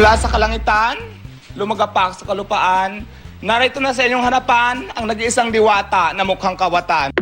Mula sa kalangitan, lumagapak sa kalupaan, narito na sa inyong harapan ang nag-iisang diwata na mukhang kawatan.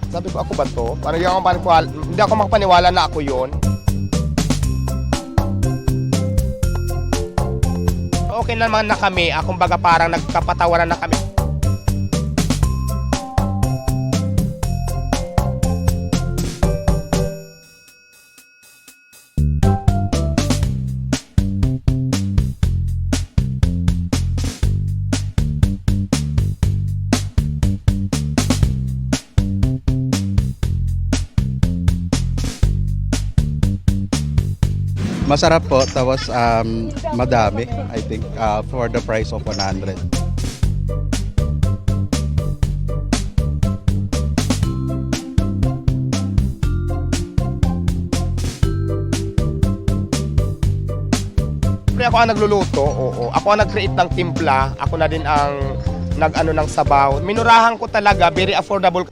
Sabi ko, ako ba to? Parang hindi ako makapaniwala na ako yun. Okay naman na kami, kumbaga parang nagkapatawaran na kami. Masarap po, tapos madami, I think, for the price of 100. Siyempre ako ang nagluluto, oo. Ako ang nag-create ng timpla, ako na din ang nag-ano ng sabaw. Minurahan ko talaga, very affordable.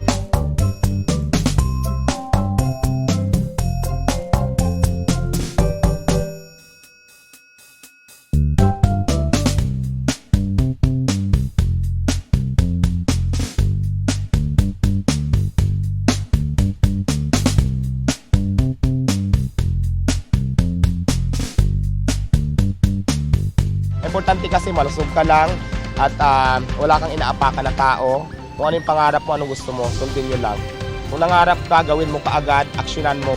Importante kasi malusog ka lang at wala kang inaapakan na tao. Kung ano yung pangarap mo, anong gusto mo, sundin nyo lang. Kung nangarap ka, gawin mo kaagad, aksyonan mo.